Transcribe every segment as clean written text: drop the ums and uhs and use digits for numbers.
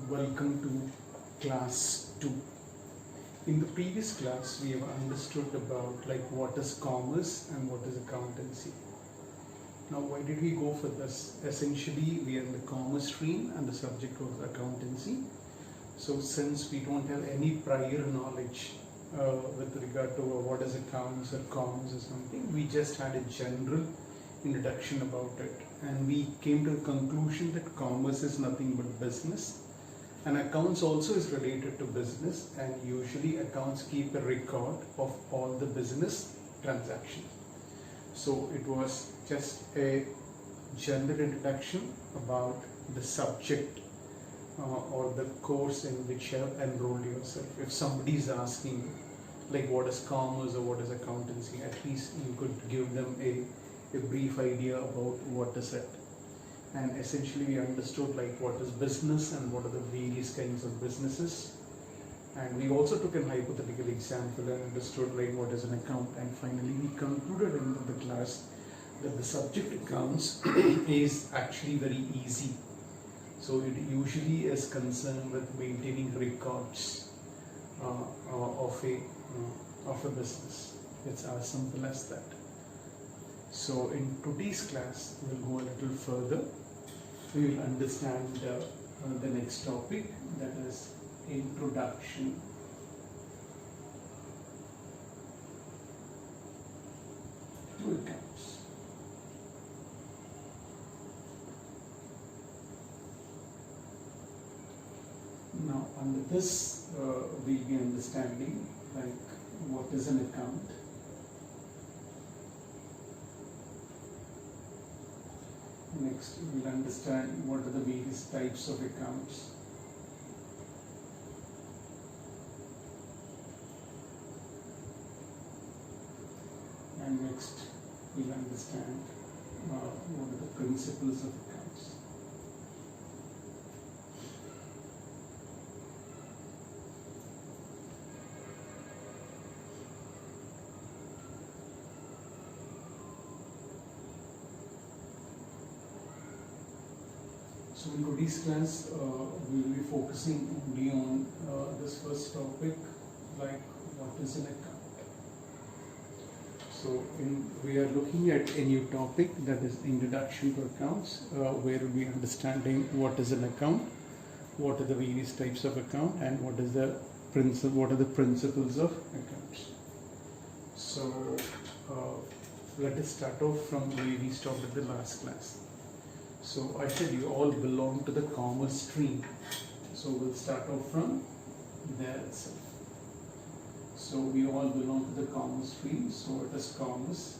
welcome to class 2. In the previous class, we have understood about what is commerce and what is accountancy. Now, why did we go for this? Essentially, we are in the commerce stream and the subject was accountancy. So, since we don't have any prior knowledge with regard to what is accounts or commerce or something, we just had a general introduction about it, and we came to the conclusion that commerce is nothing but business, and accounts also is related to business, and usually accounts keep a record of all the business transactions. So it was just a general introduction about the subject or the course in which you have enrolled yourself. If somebody is asking what is commerce or what is accountancy, at least you could give them a brief idea about what is it. And essentially we understood what is business and what are the various kinds of businesses, and we also took a hypothetical example and understood what is an account. And finally we concluded in the class that the subject accounts is actually very easy. So it usually is concerned with maintaining records of a business. It's as simple as that. So in today's class, we'll go a little further. We will understand the next topic, that is introduction to accounts. Now under this, we'll be understanding what is an account. Next, we'll understand what are the various types of accounts. And next, we'll understand what are the principles of accounts. So in today's class, we will be focusing only on this first topic, what is an account. So we are looking at a new topic, that is introduction to accounts, where we'll be understanding what is an account, what are the various types of account, and what are the principles of accounts. So let us start off from where we stopped at the last class. So I said you all belong to the commerce stream. So we'll start off from there itself. So we all belong to the commerce stream. So it is commerce.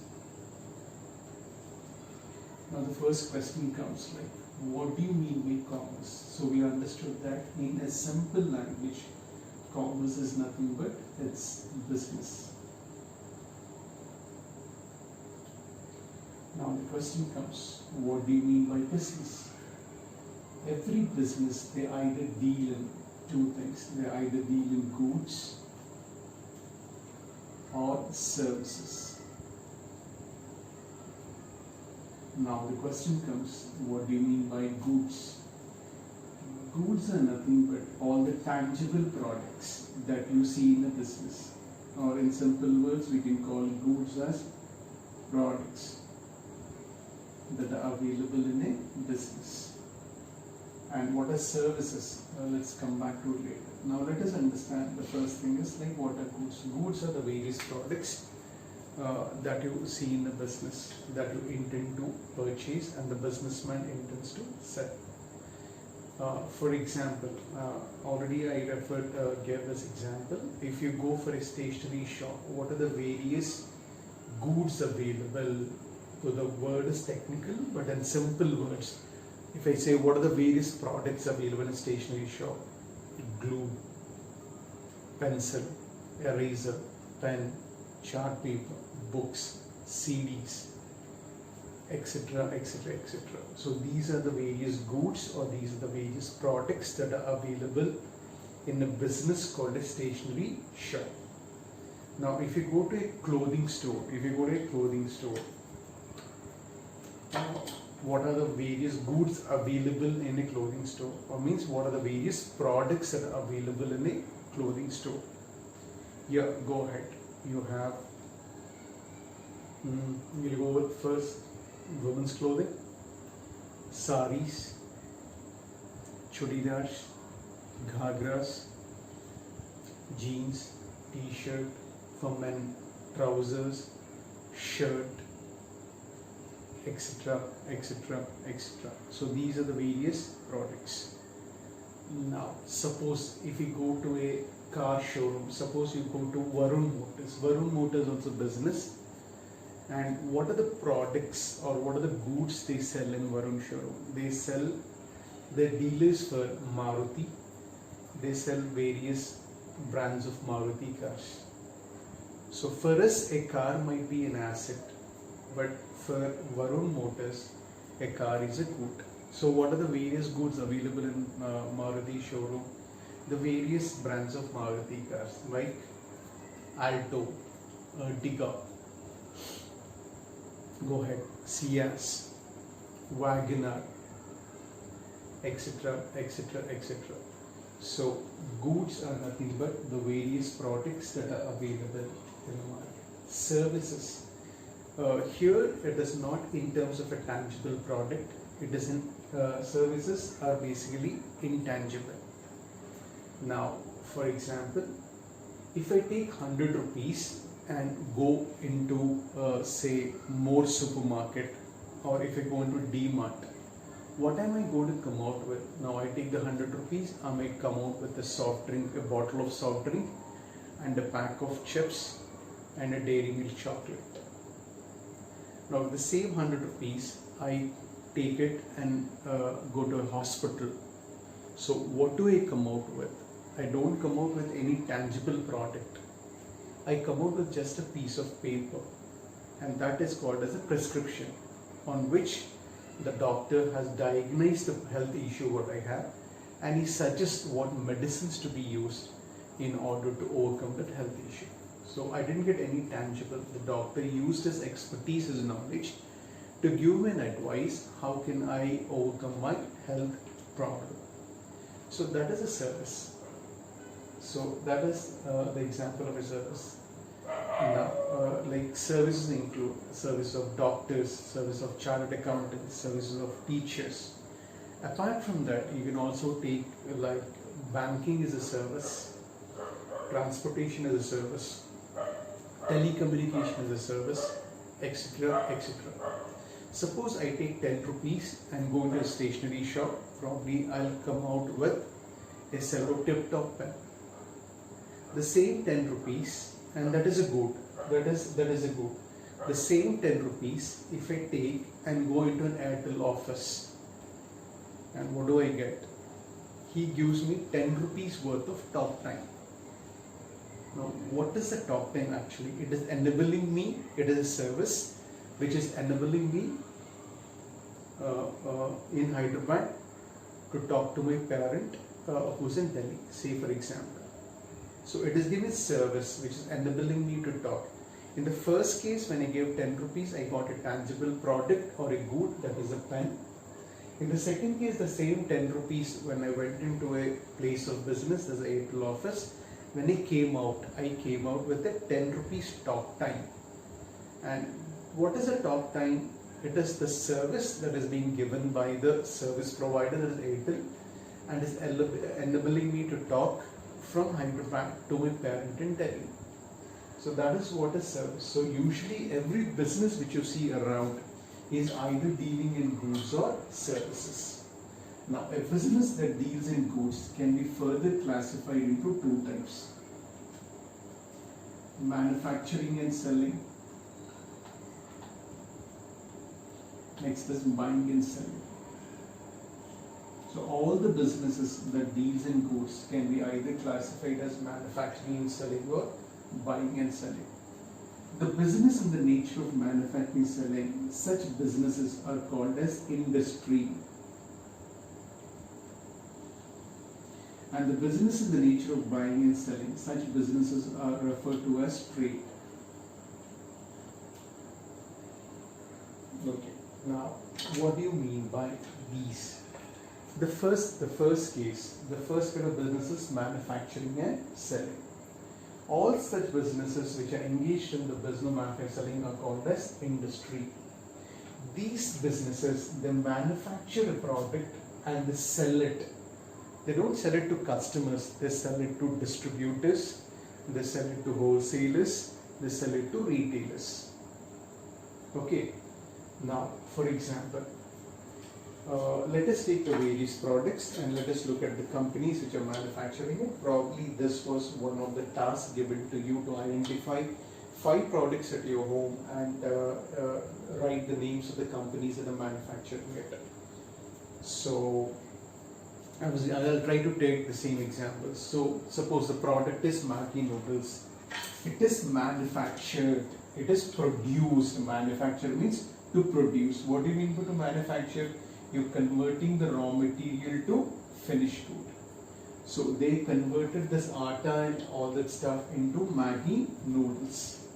Now the first question comes what do you mean by commerce? So we understood that in a simple language, commerce is nothing but it's business. Now the question comes, what do you mean by business? Every business, they either deal in two things. They either deal in goods or services. Now the question comes, what do you mean by goods? Goods are nothing but all the tangible products that you see in a business. Or in simple words, we can call goods as products that are available in a business. And what are services? Let's come back to it later. Now let us understand the first thing is what are goods? Goods are the various products that you see in the business that you intend to purchase and the businessman intends to sell. For example, already I gave this example. If you go for a stationery shop, what are the various goods available? So the word is technical, but in simple words, if I say what are the various products available in a stationery shop? Glue, pencil, eraser, pen, chart paper, books, CDs, etc., etc., etc. So these are the various goods, or these are the various products that are available in a business called a stationery shop. Now if you go to a clothing store, what are the various goods available in a clothing store, or means what are the various products that are available in a clothing store. Yeah, go ahead. You have, we'll go with first women's clothing, saris, chudidars, ghagras, jeans, t-shirt, for men, trousers, shirt, etc, etc, etc. So these are the various products. Now suppose if you go to a car showroom, suppose you go to Varun Motors. Varun Motors also business, and what are the products or what are the goods they sell in Varun showroom? They sell, their dealers for Maruti, they sell various brands of Maruti cars. So for us a car might be an asset, but for Varun Motors a car is a good. So what are the various goods available in Maruti showroom? The various brands of Maruti cars like Alto, Ertiga, go ahead, Ciaz, Wagoner, etc, etc, etc. So goods are nothing but the various products that are available in the market. Services, here it is not in terms of a tangible product, it is in services are basically intangible. Now for example, if I take 100 rupees and go into say more supermarket, or if I go into D-Mart, what am I going to come out with? Now I take the 100 rupees, I may come out with a soft drink, a bottle of soft drink and a pack of chips and a Dairy Milk chocolate. Now the same 100 rupees, I take it and go to a hospital. So what do I come out with? I don't come out with any tangible product. I come out with just a piece of paper, and that is called as a prescription, on which the doctor has diagnosed the health issue what I have, and he suggests what medicines to be used in order to overcome that health issue. So I didn't get any tangible. The doctor used his expertise, his knowledge to give me an advice, how can I overcome my health problem. So that is a service. So that is the example of a service. Now, like services include service of doctors, service of chartered accountants, services of teachers. Apart from that, you can also take like banking is a service, transportation is a service, telecommunication is a service, etc, etc. Suppose I take 10 rupees and go into a stationery shop, probably I'll come out with a cello tip-top pen. The same 10 rupees, and that is a good, that is a good. The same 10 rupees, if I take and go into an Airtel office, and what do I get? He gives me 10 rupees worth of talk time. Now, what is the talk time actually? It is enabling me, it is a service which is enabling me in Hyderabad to talk to my parent who's in Delhi, say for example. So it is giving service which is enabling me to talk. In the first case, when I gave 10 rupees, I got a tangible product or a good, that is a pen. In the second case, the same 10 rupees, when I went into a place of business, as an Airtel office, when I came out with a 10 rupees talk time. And what is a talk time? It is the service that is being given by the service provider, that is Airtel, and is enabling me to talk from Hyderabad to my parent in Delhi. So that is what is service. So usually every business which you see around is either dealing in goods or services. Now a business that deals in goods can be further classified into two types: manufacturing and selling. Next is buying and selling. So all the businesses that deals in goods can be either classified as manufacturing and selling or buying and selling. The business in the nature of manufacturing and selling, such businesses are called as industry. And the business in the nature of buying and selling, such businesses are referred to as trade. Okay. Now, what do you mean by these? The first case, the first kind of business is manufacturing and selling. All such businesses which are engaged in the business of manufacturing and selling are called as industry. These businesses, they manufacture a product and they sell it. They don't sell it to customers, they sell it to distributors, they sell it to wholesalers, they sell it to retailers. Okay. Now, for example, let us take the various products and let us look at the companies which are manufacturing it. Probably this was one of the tasks given to you to identify 5 products at your home and write the names of the companies that are manufacturing it. So, I'll try to take the same example. So, suppose the product is Maggi noodles. It is manufactured, it is produced. Manufacture means to produce. What do you mean by to manufacture? You're converting the raw material to finished good. So they converted this atta and all that stuff into Maggi noodles.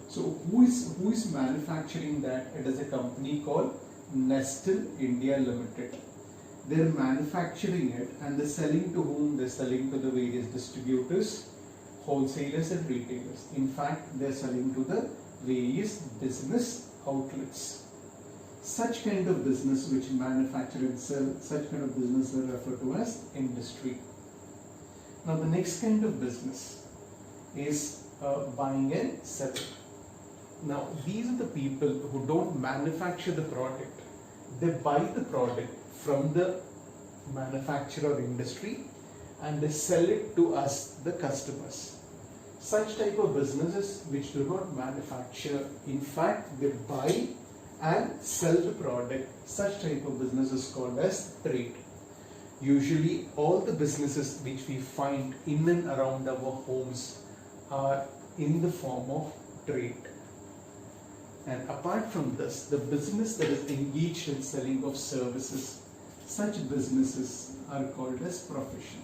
So who is manufacturing that? It is a company called Nestle India Limited. They're manufacturing it and they're selling to whom? They're selling to the various distributors, wholesalers and retailers. In fact, they're selling to the various business outlets. Such kind of business which manufacture and sell, such kind of business are referred to as industry. Now the next kind of business is buying and selling. Now these are the people who don't manufacture the product. They buy the product from the manufacturer or industry and they sell it to us, the customers. Such type of businesses which do not manufacture, in fact they buy and sell the product, such type of business is called as trade. Usually all the businesses which we find in and around our homes are in the form of trade. And apart from this, the business that is engaged in selling of services, such businesses are called as profession.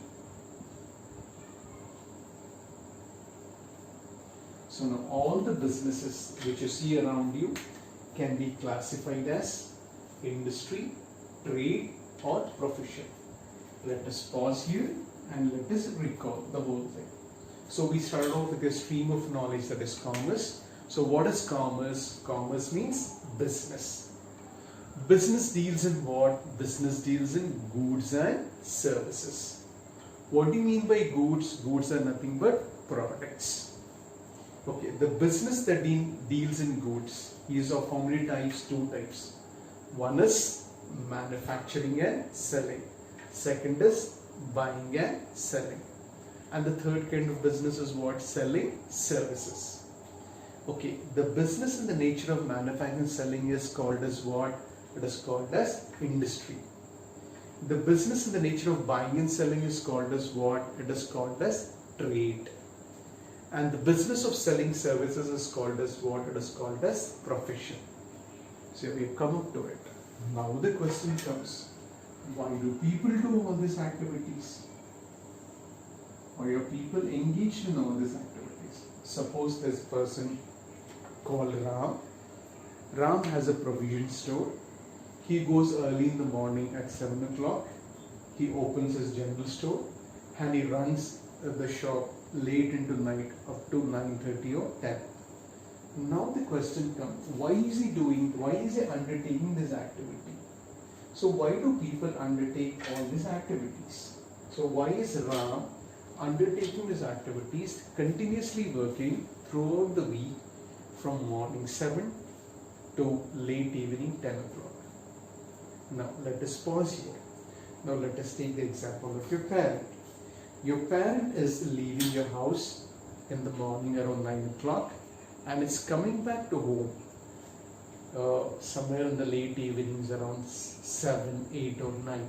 So now all the businesses which you see around you can be classified as industry, trade or profession. Let us pause here and let us recall the whole thing. So we started off with a stream of knowledge that is commerce. So what is commerce? Commerce means business. Business deals in what? Business deals in goods and services. What do you mean by goods? Goods are nothing but products. Okay, the business that deals in goods is of how many types? 2 types. One is manufacturing and selling. Second is buying and selling. And the third kind of business is what? Selling services. Okay, the business in the nature of manufacturing and selling is called as what? It is called as industry. The business in the nature of buying and selling is called as what? It is called as trade. And the business of selling services is called as what? It is called as profession. So we have come up to it. Now the question comes, why do people do all these activities? Why are people engaged in all these activities? Suppose this person called Ram. Ram has a provision store. He goes early in the morning at 7 o'clock. He opens his general store and he runs the shop late into night up to 9:30 or 10. Now the question comes, why is he undertaking this activity? So why do people undertake all these activities? So why is Ram undertaking these activities, continuously working throughout the week from morning 7 to late evening 10 o'clock? Now let us pause here. Now let us take the example of your parent. Your parent is leaving your house in the morning around 9 o'clock and is coming back to home somewhere in the late evenings around 7, 8 or 9.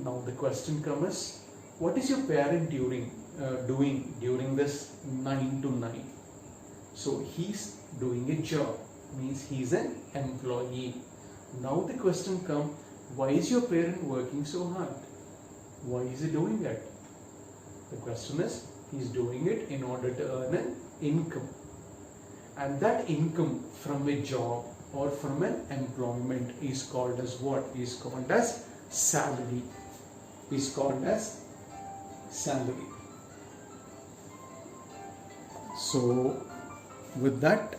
Now the question comes, what is your parent doing during this 9 to 9? So he's doing a job, means he's an employee. Now the question comes, why is your parent working so hard? Why is he doing that? The question is, he's doing it in order to earn an income. And that income from a job or from an employment is called as what? Is called as salary. Is called as salary. So with that